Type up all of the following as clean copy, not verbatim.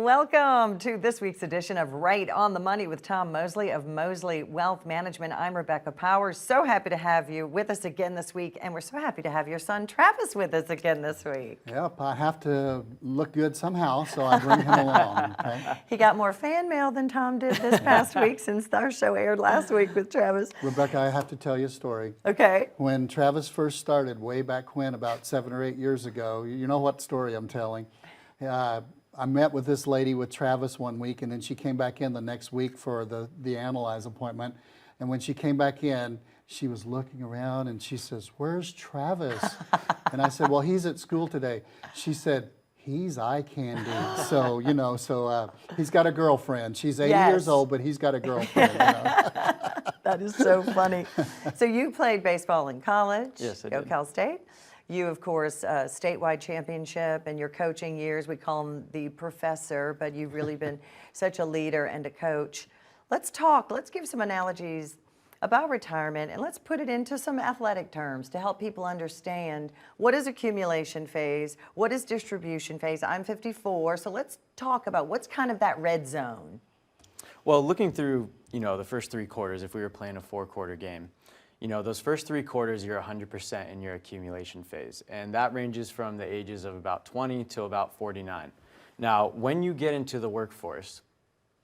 welcome to this week's edition of Right on the Money with Tom Mosley of Mosley Wealth Management. I'm Rebecca Powers. So happy to have you with us again this week, and we're so happy to have your son Travis with us again this week. Yep, I have to look good somehow, so I bring him along. Okay? He got more fan mail than Tom did this past week since our show aired last week with Travis. Rebecca, I have to tell you a story. Okay. When Travis first started, way back when, about 7 or 8 years ago, you know what story I'm telling. I met with this lady with Travis one week, and then she came back in the next week for the analyze appointment. And when she came back in, she was looking around and she says, "Where's Travis?" And I said, "Well, he's at school today." She said, "He's eye candy." So, you know, he's got a girlfriend. She's 80 years old, but he's got a girlfriend. You know? That is so funny. So you played baseball in college. Yes, I Go did. Cal State. You, of course, statewide championship, and your coaching years, we call him the professor, but you've really been such a leader and a coach. Let's give some analogies about retirement, and let's put it into some athletic terms to help people understand what is accumulation phase, what is distribution phase. I'm 54, so let's talk about what's kind of that red zone. Well, looking through, the first 3 quarters, if we were playing a 4-quarter game, those first 3 quarters, you're 100% in your accumulation phase. And that ranges from the ages of about 20 to about 49. Now, when you get into the workforce,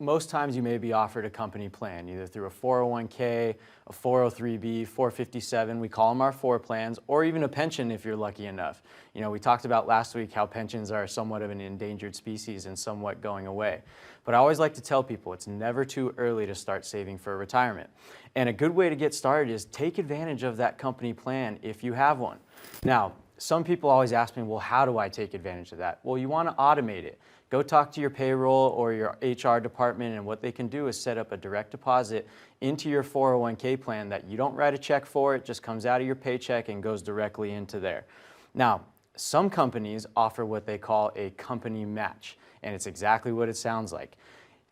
most times you may be offered a company plan, either through a 401k, a 403b, 457, we call them our 4 plans, or even a pension if you're lucky enough. We talked about last week how pensions are somewhat of an endangered species and somewhat going away. But I always like to tell people it's never too early to start saving for retirement. And a good way to get started is take advantage of that company plan if you have one. Now, some people always ask me, well, how do I take advantage of that? Well, you want to automate it. Go talk to your payroll or your HR department, and what they can do is set up a direct deposit into your 401k plan that you don't write a check for. It just comes out of your paycheck and goes directly into there. Now, some companies offer what they call a company match, and it's exactly what it sounds like.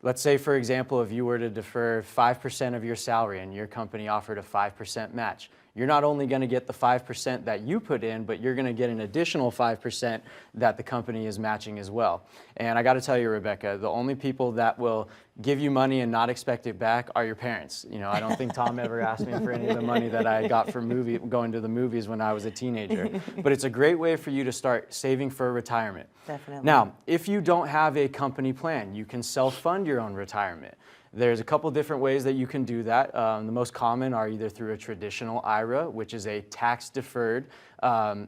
Let's say, for example, if you were to defer 5% of your salary and your company offered a 5% match, you're not only going to get the 5% that you put in, but you're going to get an additional 5% that the company is matching as well. And I got to tell you, Rebecca, the only people that will give you money and not expect it back are your parents. I don't think Tom ever asked me for any of the money that I got from going to the movies when I was a teenager. But it's a great way for you to start saving for retirement. Definitely. Now, if you don't have a company plan, you can self-fund your own retirement. There's a couple different ways that you can do that. The most common are either through a traditional IRA, which is a tax-deferred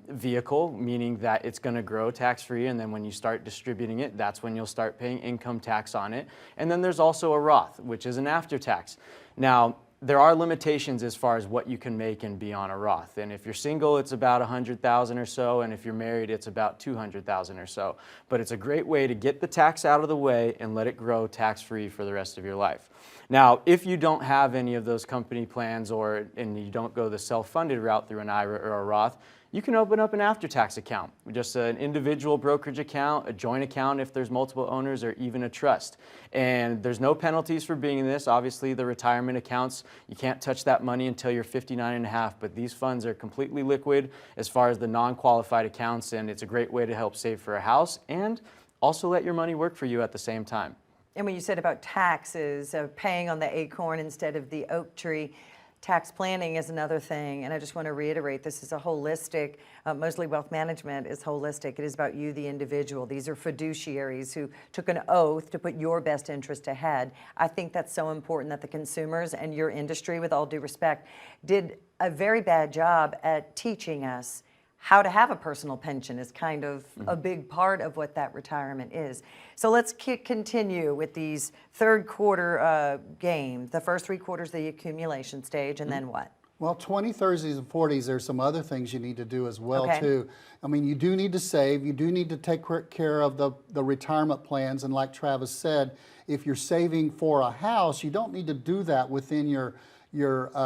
vehicle, meaning that it's going to grow tax-free, and then when you start distributing it, that's when you'll start paying income tax on it. And then there's also a Roth, which is an after-tax. Now, there are limitations as far as what you can make and be on a Roth. And if you're single, it's about $100,000 or so, and if you're married, it's about $200,000 or so. But it's a great way to get the tax out of the way and let it grow tax-free for the rest of your life. Now, if you don't have any of those company plans and you don't go the self-funded route through an IRA or a Roth, you can open up an after-tax account, just an individual brokerage account, a joint account if there's multiple owners, or even a trust. And there's no penalties for being in this. Obviously, the retirement accounts, you can't touch that money until you're 59 and a half, but these funds are completely liquid as far as the non-qualified accounts, and it's a great way to help save for a house and also let your money work for you at the same time. And when you said about taxes, paying on the acorn instead of the oak tree, tax planning is another thing, and I just want to reiterate, this is a holistic, Mosley Wealth Management is holistic. It is about you, the individual. These are fiduciaries who took an oath to put your best interest ahead. I think that's so important that the consumers and your industry, with all due respect, did a very bad job at teaching us how to have a personal pension is kind of a big part of what that retirement is. So let's continue with these 3rd quarter games, the first 3 quarters, the accumulation stage, and then what? Well, 20s, 30s, and 40s, there's some other things you need to do as well, Okay. too. I mean, you do need to save. You do need to take care of the retirement plans. And like Travis said, if you're saving for a house, you don't need to do that within your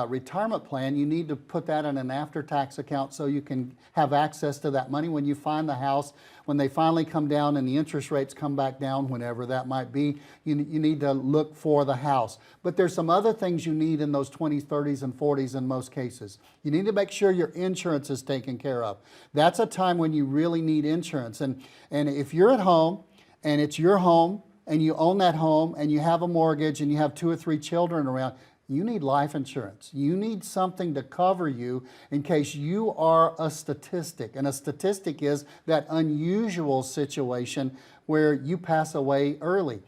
retirement plan. You need to put that in an after-tax account so you can have access to that money when you find the house. When they finally come down and the interest rates come back down, whenever that might be, you need to look for the house. But there's some other things you need in those 20s, 30s, and 40s in most cases. You need to make sure your insurance is taken care of. That's a time when you really need insurance. And if you're at home and it's your home and you own that home and you have a mortgage and you have 2 or 3 children around, you need life insurance. You need something to cover you in case you are a statistic. And a statistic is that unusual situation where you pass away early.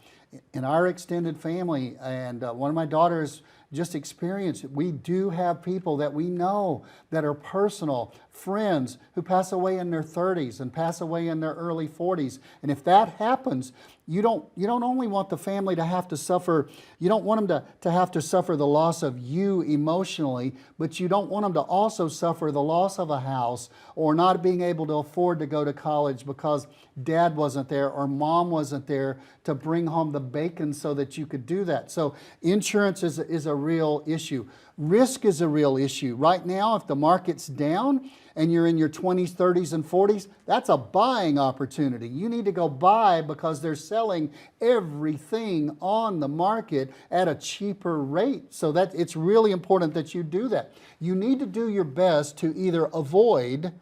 In our extended family, and one of my daughters just experienced it, we do have people that we know that are personal friends who pass away in their 30s and pass away in their early 40s. And if that happens, you don't only want the family to have to suffer, you don't want them to have to suffer the loss of you emotionally, but you don't want them to also suffer the loss of a house or not being able to afford to go to college because dad wasn't there or mom wasn't there to bring home the bacon so that you could do that. So insurance is a real issue. Risk is a real issue. Right now, if the market's down and you're in your 20s, 30s, and 40s, that's a buying opportunity. You need to go buy because they're selling everything on the market at a cheaper rate. So that it's really important that you do that. You need to do your best to either avoid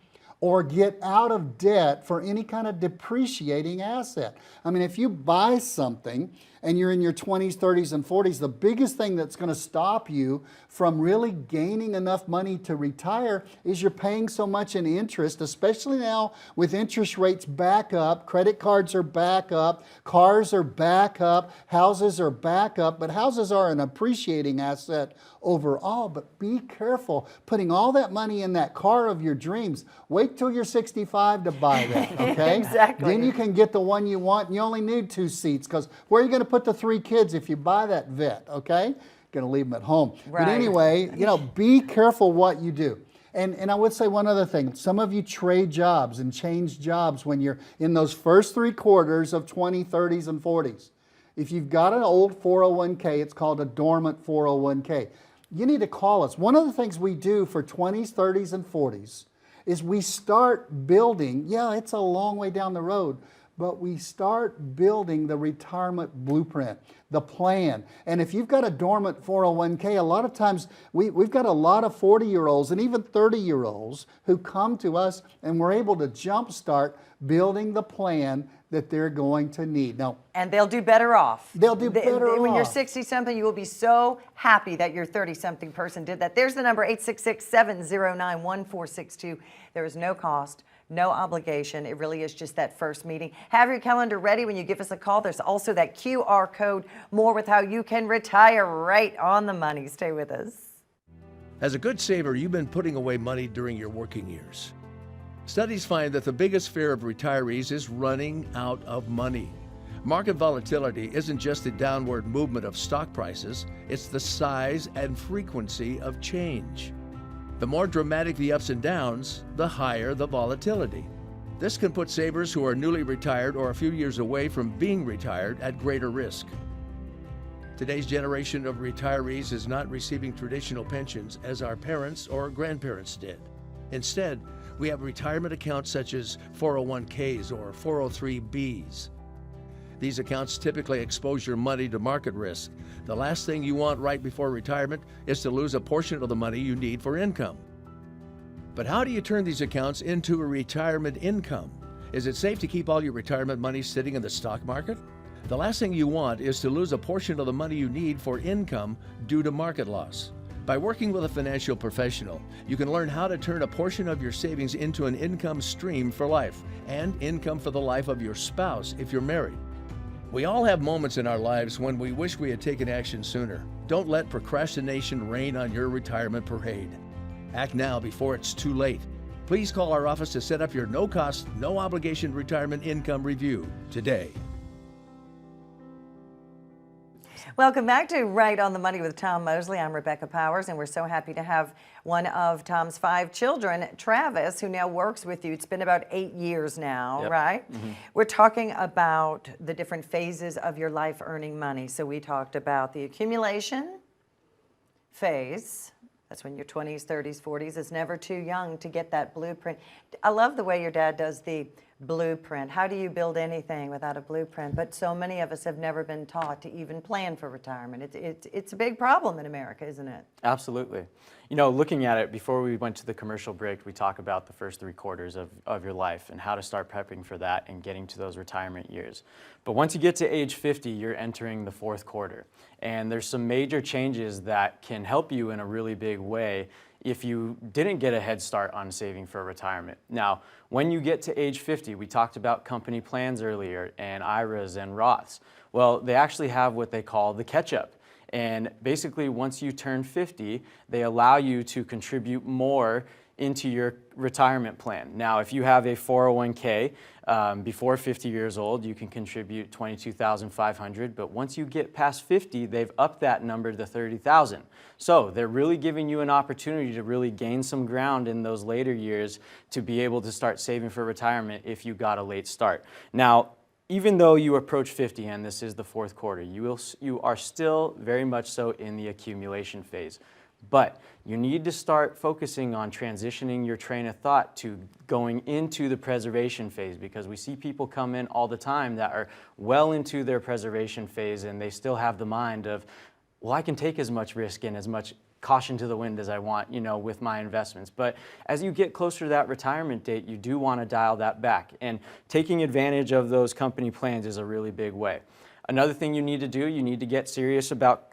or get out of debt for any kind of depreciating asset. I mean, if you buy something and you're in your 20s, 30s, and 40s, the biggest thing that's going to stop you from really gaining enough money to retire is you're paying so much in interest, especially now with interest rates back up, credit cards are back up, cars are back up, houses are back up, but houses are an appreciating asset overall. But be careful putting all that money in that car of your dreams. Wait till you're 65 to buy that, okay? Exactly. Then you can get the one you want and you only need 2 seats, because where are you going to put the 3 kids if you buy that vet, okay? Going to leave them at home. Right. But anyway, you know, be careful what you do. And I would say one other thing. Some of you trade jobs and change jobs when you're in those first 3 quarters of 20s, 30s, and 40s. If you've got an old 401k, it's called a dormant 401k. You need to call us. One of the things we do for 20s, 30s, and 40s is we start building, yeah, it's a long way down the road, but we start building the retirement blueprint, the plan. And if you've got a dormant 401k, a lot of times we've got a lot of 40-year-olds and even 30-year-olds who come to us and we're able to jumpstart building the plan that they're going to need. Now, and they'll do better off. They'll do better off. When you're 60-something, you will be so happy that your 30-something person did that. There's the number, 866-709-1462. There is no cost, no obligation. It really is just that first meeting. Have your calendar ready when you give us a call. There's also that QR code, more with how you can retire right on the money. Stay with us. As a good saver, you've been putting away money during your working years. Studies find that the biggest fear of retirees is running out of money. Market volatility isn't just the downward movement of stock prices, it's the size and frequency of change. The more dramatic the ups and downs, the higher the volatility. This can put savers who are newly retired or a few years away from being retired at greater risk. Today's generation of retirees is not receiving traditional pensions as our parents or grandparents did. Instead, we have retirement accounts such as 401ks or 403bs. These accounts typically expose your money to market risk. The last thing you want right before retirement is to lose a portion of the money you need for income. But how do you turn these accounts into a retirement income? Is it safe to keep all your retirement money sitting in the stock market? The last thing you want is to lose a portion of the money you need for income due to market loss. By working with a financial professional, you can learn how to turn a portion of your savings into an income stream for life and income for the life of your spouse if you're married. We all have moments in our lives when we wish we had taken action sooner. Don't let procrastination reign on your retirement parade. Act now before it's too late. Please call our office to set up your no-cost, no-obligation retirement income review today. Welcome back to Right on the Money with Tom Mosley. I'm Rebecca Powers, and we're so happy to have one of Tom's 5 children, Travis, who now works with you. It's been about 8 years now, Yep. right? Mm-hmm. We're talking about the different phases of your life earning money. So we talked about the accumulation phase. That's when you're 20s, 30s, 40s. It's never too young to get that blueprint. I love the way your dad does the blueprint. How do you build anything without a blueprint? But so many of us have never been taught to even plan for retirement. It's a big problem in America, isn't it? Absolutely. You know, looking at it, before we went to the commercial break, we talked about the first 3 quarters of your life and how to start prepping for that and getting to those retirement years. But once you get to age 50, you're entering the 4th quarter. And there's some major changes that can help you in a really big way if you didn't get a head start on saving for retirement. Now, when you get to age 50, we talked about company plans earlier and IRAs and Roths. Well, they actually have what they call the catch-up. And basically, once you turn 50, they allow you to contribute more into your retirement plan. Now, if you have a 401k before 50 years old, you can contribute $22,500, but once you get past 50, they've upped that number to $30,000. So they're really giving you an opportunity to really gain some ground in those later years to be able to start saving for retirement if you got a late start. Now, even though you approach 50 and this is the 4th quarter, you are still very much so in the accumulation phase. But you need to start focusing on transitioning your train of thought to going into the preservation phase, because we see people come in all the time that are well into their preservation phase and they still have the mind of, well, I can take as much risk and as much caution to the wind as I want, you know, with my investments. But as you get closer to that retirement date, you do want to dial that back. And taking advantage of those company plans is a really big way. Another thing you need to do, you need to get serious about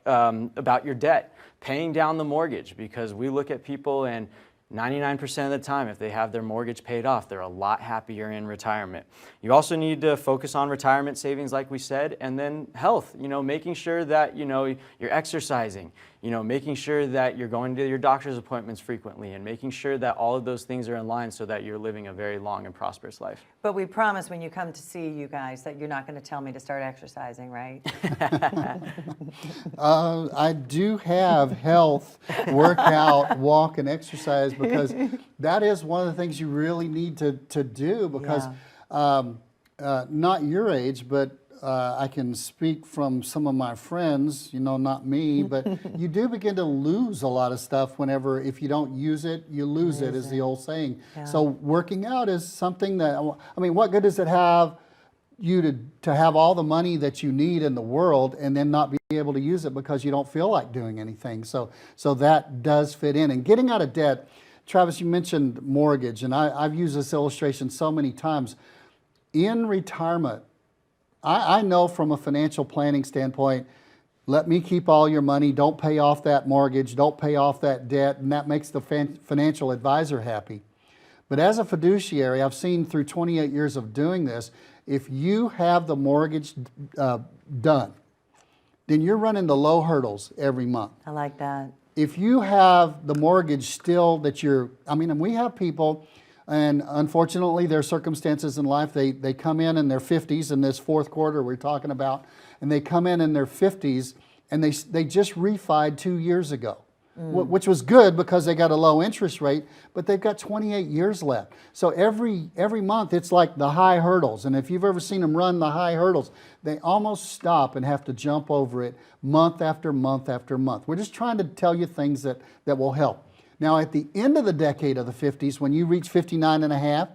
your debt, paying down the mortgage, because we look at people and 99% of the time, if they have their mortgage paid off, they're a lot happier in retirement. You also need to focus on retirement savings, like we said, and then health, you know, making sure that, you know, you're exercising, you know, making sure that you're going to your doctor's appointments frequently, and making sure that all of those things are in line so that you're living a very long and prosperous life. But we promise when you come to see you guys that you're not going to tell me to start exercising, right? I do have health, workout, walk, and exercise, because that is one of the things you really need to do, because not your age, but I can speak from some of my friends, you know, not me, but you do begin to lose a lot of stuff whenever, if you don't use it, you lose it, is the old saying. Yeah. So working out is something that, I mean, what good does it have you to have all the money that you need in the world and then not be able to use it because you don't feel like doing anything? So that does fit in. And getting out of debt, Travis, you mentioned mortgage, and I've used this illustration so many times. In retirement, I know from a financial planning standpoint, let me keep all your money, don't pay off that mortgage, don't pay off that debt, and that makes the financial advisor happy. But as a fiduciary, I've seen through 28 years of doing this, if you have the mortgage done, then you're running the low hurdles every month. I like that. If you have the mortgage still that and we have people, and unfortunately their circumstances in life, they come in their 50s in this 4th quarter we're talking about, and they come in their 50s and they just refied 2 years ago. Which was good because they got a low interest rate, but they've got 28 years left. So every month it's like the high hurdles. And if you've ever seen them run the high hurdles, they almost stop and have to jump over it month after month after month. We're just trying to tell you things that will help. Now at the end of the decade of the 50s, when you reach 59 and a half,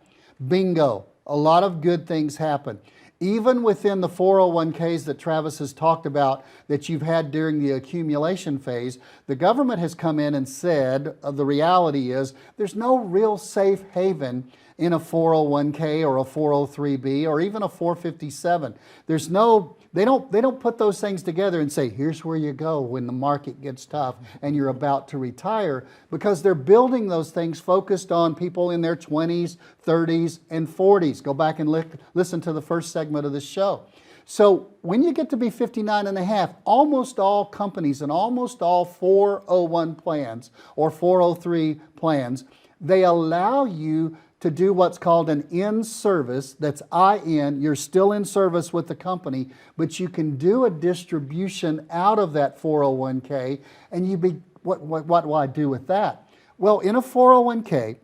bingo, a lot of good things happen. Even within the 401ks that Travis has talked about that you've had during the accumulation phase, the government has come in and said, the reality is there's no real safe haven in a 401k or a 403b or even a 457. There's no, they don't put those things together and say, here's where you go when the market gets tough and you're about to retire, because they're building those things focused on people in their 20s, 30s, and 40s. Go back and listen to the first segment of this show. So when you get to be 59 and a half, almost all companies and almost all 401 plans or 403 plans, they allow you to do what's called an in-service. That's IN. You're still in service with the company, but you can do a distribution out of that 401k, and what will I do with that? Well, in a 401k,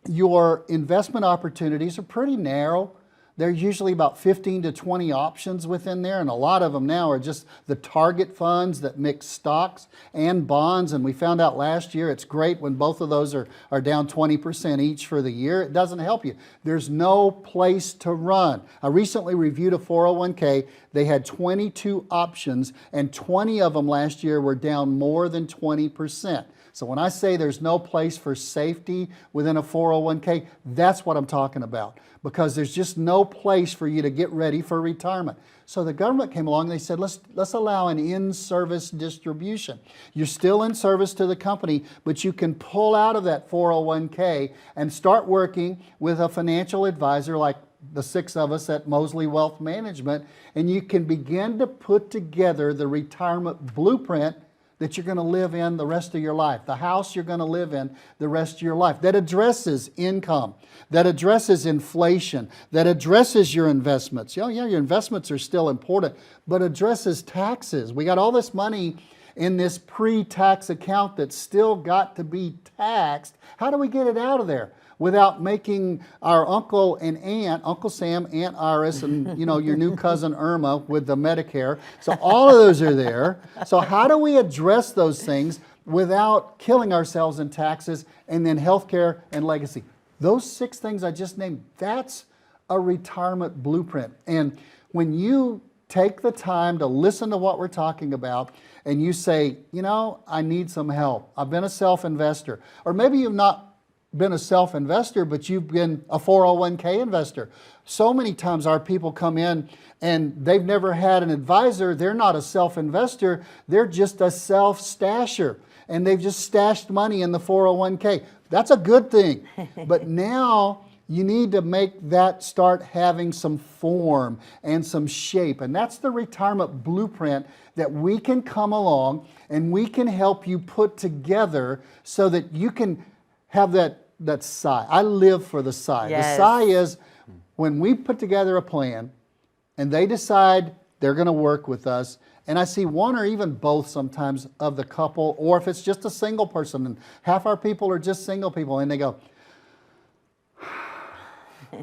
your investment opportunities are pretty narrow. There's usually about 15 to 20 options within there, and a lot of them now are just the target funds that mix stocks and bonds, and we found out last year it's great when both of those are down 20% each for the year. It doesn't help you. There's no place to run. I recently reviewed a 401k. They had 22 options, and 20 of them last year were down more than 20%. So when I say there's no place for safety within a 401k, that's what I'm talking about, because there's just no place for you to get ready for retirement. So the government came along and they said, let's allow an in-service distribution. You're still in service to the company, but you can pull out of that 401k and start working with a financial advisor like the 6 of us at Mosley Wealth Management, and you can begin to put together the retirement blueprint that you're going to live in the rest of your life, the house you're going to live in the rest of your life, that addresses income, that addresses inflation, that addresses your investments. Yeah, your investments are still important, but addresses taxes. We got all this money in this pre-tax account that's still got to be taxed. How do we get it out of there without making our uncle and aunt, Uncle Sam, Aunt Iris, and your new cousin Irma with the Medicare? So all of those are there. So how do we address those things without killing ourselves in taxes and then healthcare and legacy? Those 6 things I just named, that's a retirement blueprint. And when you take the time to listen to what we're talking about and you say, I need some help. I've been a self-investor. Or maybe you've not been a self-investor, but you've been a 401k investor. So many times our people come in and they've never had an advisor. They're not a self-investor. They're just a self-stasher. And they've just stashed money in the 401k. That's a good thing. But now you need to make that start having some form and some shape. And that's the retirement blueprint that we can come along and we can help you put together so that you can have that 𝚘. I live for the 𝚘. Yes. The 𝚘 is when we put together a plan and they decide they're going to work with us, and I see one or even both sometimes of the couple, or if it's just a single person, and half our people are just single people, and they go,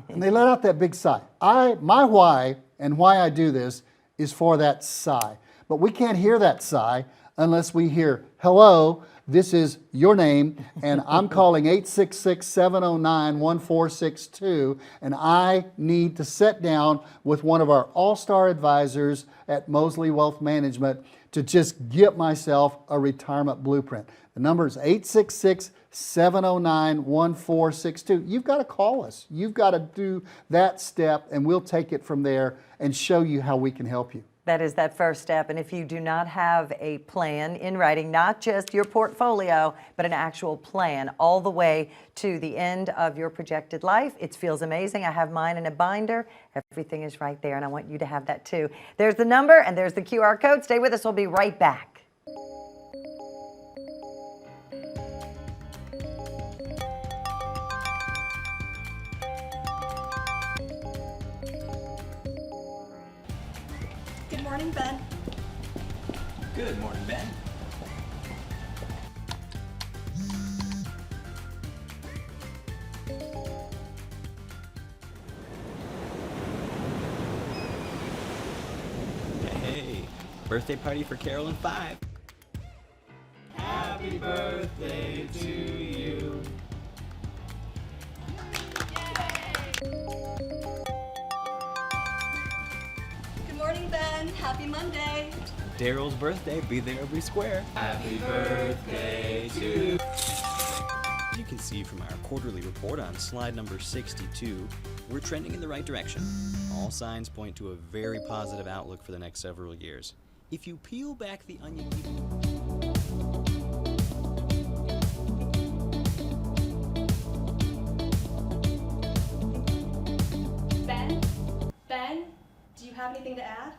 and they let out that big sigh. My why and why I do this is for that 𝚘. But we can't hear that 𝚘 unless we hear, hello, this is your name, and I'm calling 866-709-1462, and I need to sit down with one of our all-star advisors at Mosley Wealth Management to just get myself a retirement blueprint. The number is 866-709-1462. You've got to call us. You've got to do that step, and we'll take it from there and show you how we can help you. That is that first step. And if you do not have a plan in writing, not just your portfolio, but an actual plan all the way to the end of your projected life, it feels amazing. I have mine in a binder. Everything is right there, and I want you to have that too. There's the number and there's the QR code. Stay with us. We'll be right back. Good morning, Ben. Good morning, Ben. Hey, birthday party for Carol and 5. Happy birthday to you. Good morning, Ben. Happy Monday. Daryl's birthday, be there or be square. Happy birthday to you. As you can see from our quarterly report on slide number 62, we're trending in the right direction. All signs point to a very positive outlook for the next several years. If you peel back the onion Ben, do you have anything to add?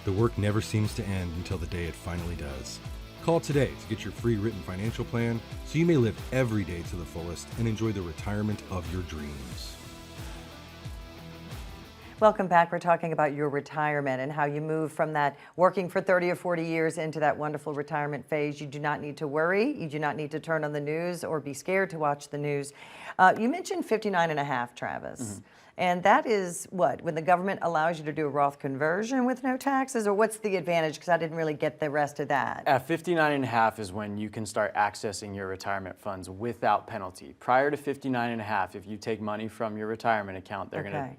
The work never seems to end until the day it finally does. Call today to get your free written financial plan so you may live every day to the fullest and enjoy the retirement of your dreams. Welcome back. We're talking about your retirement and how you move from that working for 30 or 40 years into that wonderful retirement phase. You do not need to worry. You do not need to turn on the news or be scared to watch the news. You mentioned 59 and a half, Travis. And that is what? When the government allows you to do a Roth conversion with no taxes? Or what's the advantage? Because I didn't really get the rest of that. At 59 and a half is when you can start accessing your retirement funds without penalty. Prior to 59 and a half, if you take money from your retirement account, they're going to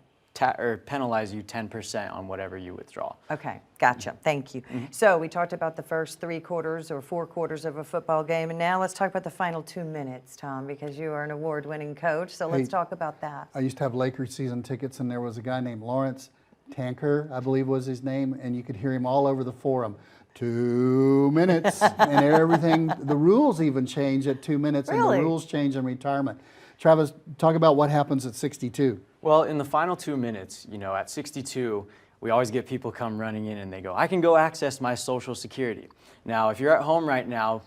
penalize you 10% on whatever you withdraw. Okay, gotcha. Thank you. So we talked about the first 3 quarters or 4 quarters of a football game, and now let's talk about the final 2 minutes, Tom, because you are an award-winning coach. So let's talk about that. I used to have Lakers season tickets, and there was a guy named Lawrence Tanker, I believe was his name, and you could hear him all over the forum. 2 minutes, and everything. The rules even change at 2 minutes, and the rules change in retirement. Travis, talk about what happens at 62. Well, in the final 2 minutes, you know, at 62, we always get people come running in and they go, I can go access my Social Security. Now, if you're at home right now,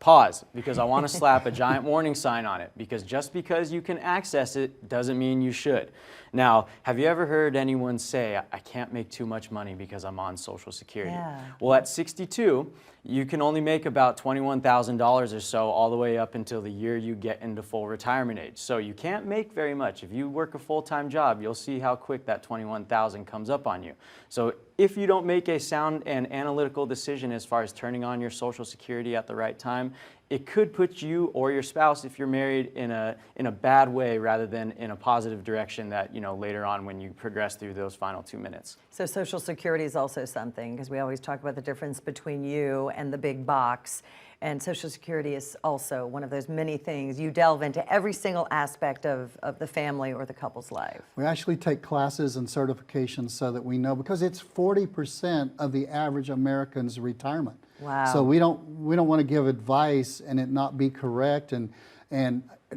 pause, because I want to slap a giant warning sign on it, because just because you can access it doesn't mean you should. Now, have you ever heard anyone say, I can't make too much money because I'm on Social Security? Yeah. Well, at 62, you can only make about $21,000 or so all the way up until the year you get into full retirement age. So you can't make very much. If you work a full-time job, you'll see how quick that $21,000 comes up on you. So if you don't make a sound and analytical decision as far as turning on your Social Security at the right time, it could put you or your spouse, if you're married, in a bad way rather than in a positive direction that, you know, later on when you progress through those final 2 minutes. So Social Security is also something, because we always talk about the difference between you and the big box. And Social Security is also one of those many things. You delve into every single aspect of the family or the couple's life. We actually take classes and certifications so that we know, because it's 40% of the average American's retirement. Wow. So we don't want to give advice and it not be correct, and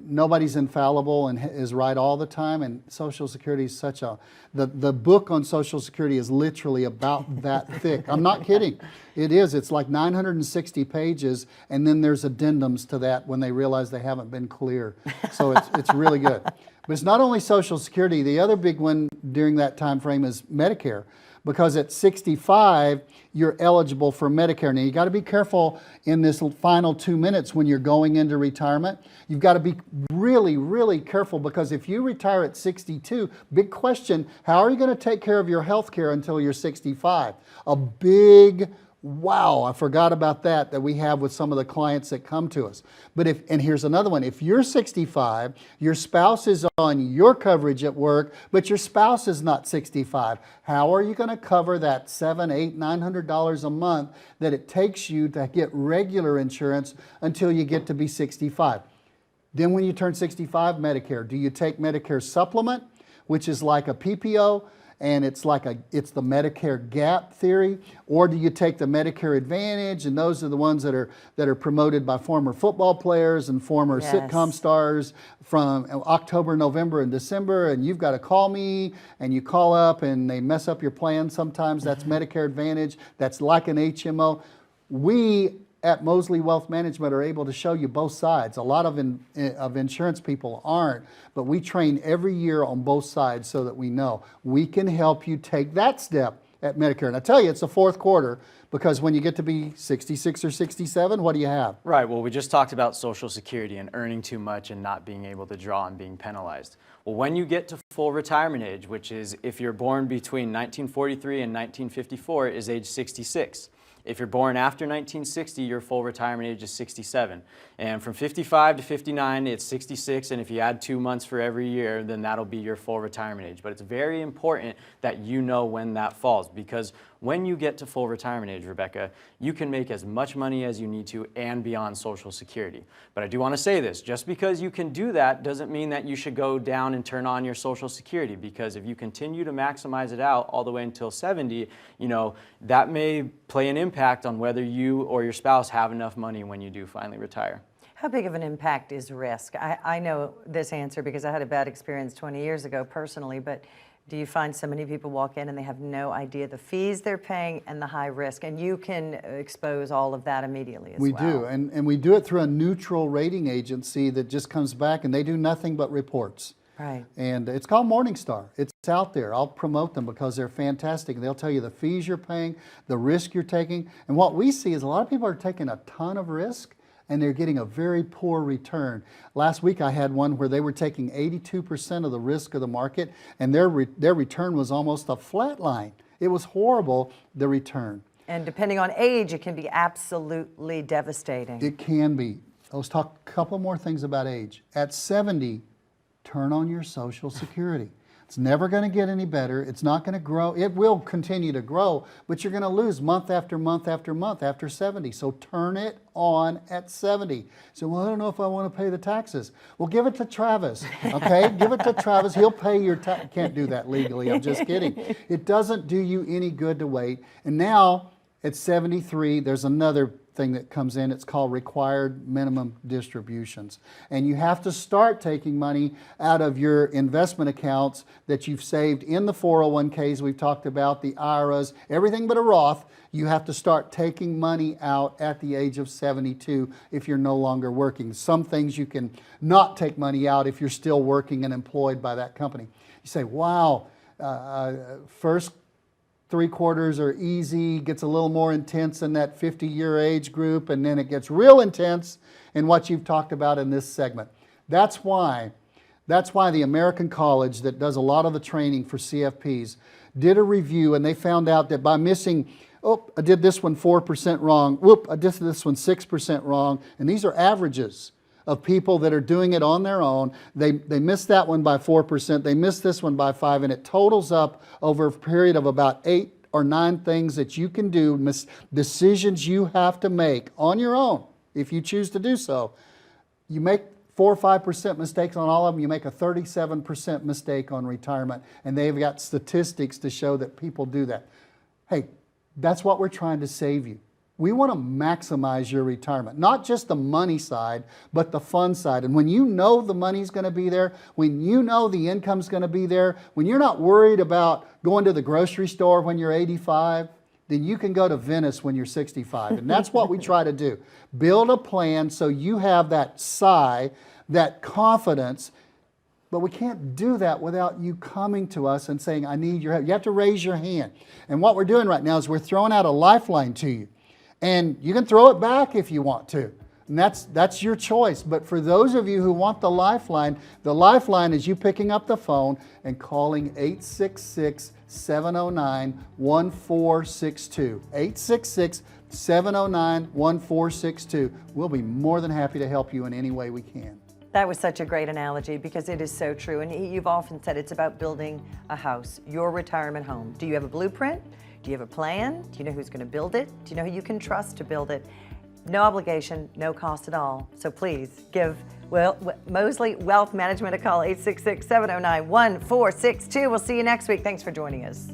nobody's infallible and is right all the time, and Social Security is such a, the book on Social Security is literally about that thick. I'm not kidding. It is. It's like 960 pages, and then there's addendums to that when they realize they haven't been clear. So it's really good. But it's not only Social Security. The other big one during that time frame is Medicare, because at 65, you're eligible for Medicare. Now, you got to be careful in this final 2 minutes when you're going into retirement. You've got to be really, really careful, because if you retire at 62, big question, how are you going to take care of your health care until you're 65? A big wow, I forgot about that we have with some of the clients that come to us. But and here's another one, if you're 65, your spouse is on your coverage at work, but your spouse is not 65, how are you going to cover that $700, $800, $900 a month that it takes you to get regular insurance until you get to be 65? Then when you turn 65, Medicare. Do you take Medicare supplement, which is like a PPO, and it's the Medicare gap theory, or do you take the Medicare Advantage, and those are the ones that are promoted by former football players and former sitcom stars from October, November, and December, and you've got to call me, and you call up and they mess up your plan sometimes. That's Medicare Advantage. That's like an HMO. We at Mosley Wealth Management are able to show you both sides. A lot of insurance people aren't, but we train every year on both sides so that we know. We can help you take that step at Medicare. And I tell you, it's the 4th quarter, because when you get to be 66 or 67, what do you have? Right, well, we just talked about Social Security and earning too much and not being able to draw and being penalized. Well, when you get to full retirement age, which is if you're born between 1943 and 1954, is age 66. If you're born after 1960, your full retirement age is 67. And from 55 to 59, it's 66. And if you add 2 months for every year, then that'll be your full retirement age. But it's very important that you know when that falls, because when you get to full retirement age, Rebecca, you can make as much money as you need to and beyond Social Security. But I do want to say this, just because you can do that doesn't mean that you should go down and turn on your Social Security, because if you continue to maximize it out all the way until 70, you know, that may play an impact on whether you or your spouse have enough money when you do finally retire. How big of an impact is risk? I know this answer because I had a bad experience 20 years ago personally, but do you find so many people walk in and they have no idea the fees they're paying and the high risk, and you can expose all of that immediately as well? We do, and we do it through a neutral rating agency that just comes back and they do nothing but reports. Right. And it's called Morningstar. It's out there. I'll promote them because they're fantastic. They'll tell you the fees you're paying, the risk you're taking. And what we see is a lot of people are taking a ton of risk and they're getting a very poor return. Last week I had one where they were taking 82% of the risk of the market and their return was almost a flat line. It was horrible, the return. And depending on age, it can be absolutely devastating. It can be. Let's talk a couple more things about age. At 70, turn on your Social Security. It's never going to get any better. It's not going to grow. It will continue to grow, but you're going to lose month after month after month after 70. So turn it on at 70. So, well, I don't know if I want to pay the taxes. Well, give it to Travis, okay? Give it to Travis. He'll pay your tax. Can't do that legally. I'm just kidding. It doesn't do you any good to wait. And now, at 73, there's another thing that comes in. It's called required minimum distributions. And you have to start taking money out of your investment accounts that you've saved in the 401ks we've talked about, the IRAs, everything but a Roth. You have to start taking money out at the age of 72 if you're no longer working. Some things you can not take money out if you're still working and employed by that company. You say, wow, first 3 quarters are easy, gets a little more intense in that 50-year age group, and then it gets real intense in what you've talked about in this segment. That's why the American College that does a lot of the training for CFPs did a review, and they found out that by missing, oh, I did this one 4% wrong, whoop, I did this one 6% wrong, and these are averages of people that are doing it on their own. They missed that one by 4%, they missed this one by 5%, and it totals up over a period of about 8 or 9 things that you can do, decisions you have to make on your own if you choose to do so. You make 4 or 5% mistakes on all of them, you make a 37% mistake on retirement, and they've got statistics to show that people do that. Hey, that's what we're trying to save you. We want to maximize your retirement, not just the money side, but the fun side. And when you know the money's going to be there, when you know the income's going to be there, when you're not worried about going to the grocery store when you're 85, then you can go to Venice when you're 65. And that's what we try to do. Build a plan so you have that sigh, that confidence. But we can't do that without you coming to us and saying, I need your help. You have to raise your hand. And what we're doing right now is we're throwing out a lifeline to you. And you can throw it back if you want to. And that's your choice. But for those of you who want the lifeline is you picking up the phone and calling 866-709-1462. 866-709-1462. We'll be more than happy to help you in any way we can. That was such a great analogy because it is so true. And you've often said it's about building a house, your retirement home. Do you have a blueprint? Do you have a plan? Do you know who's going to build it? Do you know who you can trust to build it? No obligation, no cost at all. So please give Mosley Wealth Management a call, 866-709-1462. We'll see you next week. Thanks for joining us.